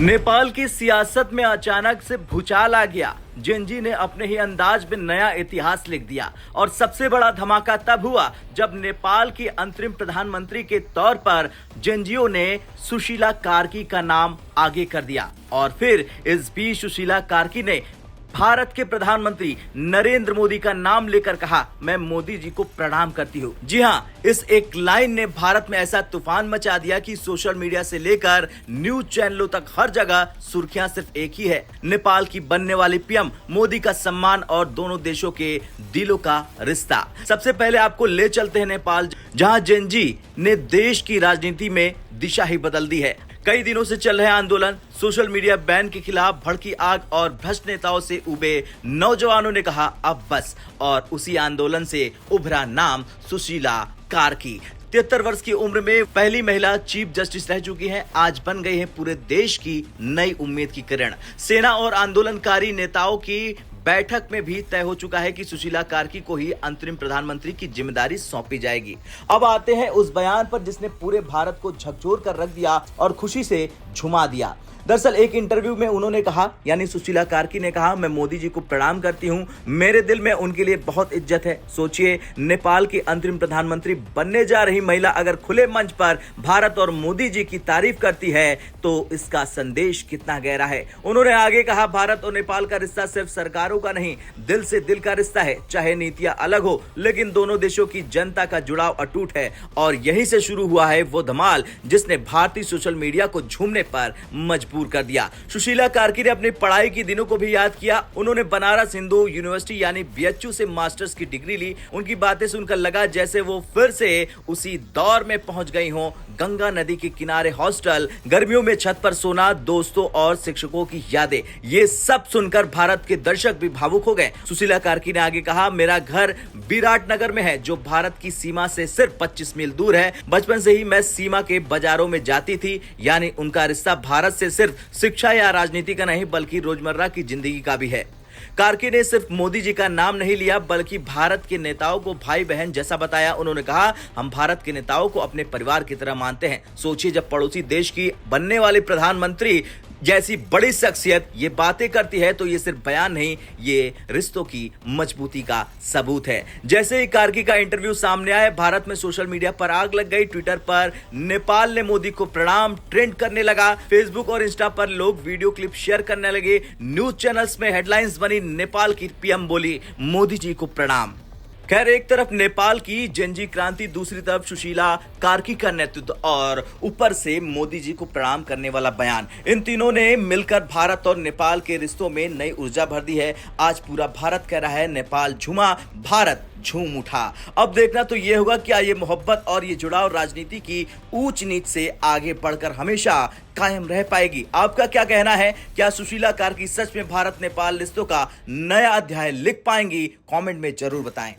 नेपाल की सियासत में अचानक से भूचाल आ गया। जेनजी ने अपने ही अंदाज में नया इतिहास लिख दिया और सबसे बड़ा धमाका तब हुआ जब नेपाल की अंतरिम प्रधानमंत्री के तौर पर जेनजीओ ने सुशीला कार्की का नाम आगे कर दिया। और फिर इस बीच सुशीला कार्की ने भारत के प्रधानमंत्री नरेंद्र मोदी का नाम लेकर कहा, मैं मोदी जी को प्रणाम करती हूँ। जी हाँ, इस एक लाइन ने भारत में ऐसा तूफान मचा दिया कि सोशल मीडिया से लेकर न्यूज चैनलों तक हर जगह सुर्खियां सिर्फ एक ही है, नेपाल की बनने वाली पीएम मोदी का सम्मान और दोनों देशों के दिलों का रिश्ता। सबसे पहले आपको ले चलते हैं नेपाल, जहां जेनजी ने देश की राजनीति में दिशा ही बदल दी है। कई दिनों से चल रहे आंदोलन, सोशल मीडिया बैन के खिलाफ भड़की आग और भ्रष्ट नेताओं से उबे नौजवानों ने कहा अब बस, और उसी आंदोलन से उभरा नाम सुशीला कार्की। 73 वर्ष की उम्र में पहली महिला चीफ जस्टिस रह चुकी हैं, आज बन गई है पूरे देश की नई उम्मीद की किरण। सेना और आंदोलनकारी नेताओं की बैठक में भी तय हो चुका है कि सुशीला कार्की को ही अंतरिम प्रधानमंत्री की जिम्मेदारी सौंपी जाएगी। अब आते हैं उस बयान पर जिसने पूरे भारत को झकझोर कर रख दिया और खुशी से झुमा दिया। दरअसल एक इंटरव्यू में उन्होंने कहा, यानी सुशीला कार्की ने कहा, मैं मोदी जी को प्रणाम करती हूं, मेरे दिल में उनके लिए बहुत इज्जत है। सोचिए, नेपाल की अंतरिम प्रधानमंत्री बनने जा रही महिला अगर खुले मंच पर भारत और मोदी जी की तारीफ करती है तो इसका संदेश कितना गहरा है। उन्होंने आगे कहा, भारत और नेपाल का रिश्ता सिर्फ सरकारों का नहीं, दिल से दिल का रिश्ता है। चाहे नीतियां अलग हो, लेकिन दोनों देशों की जनता का जुड़ाव अटूट है। और यहीं से शुरू हुआ है वो धमाल जिसने भारतीय सोशल मीडिया को झूमने पर मजबूर कर दिया। सुशीला कार्की ने अपनी पढ़ाई के दिनों को भी याद किया। उन्होंने बनारस हिंदू यूनिवर्सिटी यानी बीएचयू से मास्टर्स की डिग्री ली। उनकी बातें सुनकर लगा जैसे वो फिर से उसी दौर में पहुंच गई हों। गंगा नदी के किनारे हॉस्टल, गर्मियों में छत पर सोना, दोस्तों और शिक्षकों की यादें, ये सब सुनकर भारत के दर्शक भी भावुक हो गए। सुशीला कार्की ने आगे कहा, मेरा घर विराटनगर में है जो भारत की सीमा से सिर्फ 25 मील दूर है। बचपन से ही मैं सीमा के बाजारों में जाती थी। यानी उनका रिश्ता भारत से सिर्फ शिक्षा या राजनीति का नहीं बल्कि रोजमर्रा की जिंदगी का भी है। कार्की ने सिर्फ मोदी जी का नाम नहीं लिया बल्कि भारत के नेताओं को भाई बहन जैसा बताया। उन्होंने कहा, हम भारत के नेताओं को अपने परिवार की तरह मानते हैं। सोचिए, जब पड़ोसी देश की बनने वाली प्रधानमंत्री जैसी बड़ी शख्सियत ये बातें करती है तो ये सिर्फ बयान नहीं, ये रिश्तों की मजबूती का सबूत है। जैसे ही कार्की का इंटरव्यू सामने आया, भारत में सोशल मीडिया पर आग लग गई। ट्विटर पर नेपाल ने मोदी को प्रणाम ट्रेंड करने लगा। फेसबुक और इंस्टा पर लोग वीडियो क्लिप शेयर करने लगे। न्यूज चैनल्स में हेडलाइंस बनी, नेपाल की पीएम बोली मोदी जी को प्रणाम। खैर, एक तरफ नेपाल की जेनजी क्रांति, दूसरी तरफ सुशीला कार्की का नेतृत्व और ऊपर से मोदी जी को प्रणाम करने वाला बयान, इन तीनों ने मिलकर भारत और नेपाल के रिश्तों में नई ऊर्जा भर दी है। आज पूरा भारत कह रहा है, नेपाल झूमा, भारत झूम उठा। अब देखना तो ये होगा क्या ये मोहब्बत और ये जुड़ाव राजनीति की ऊंच नीच से आगे बढ़कर हमेशा कायम रह पाएगी। आपका क्या कहना है? क्या सुशीला कार्की सच में भारत नेपाल रिश्तों का नया अध्याय लिख पाएंगी? कमेंट में जरूर बताएं।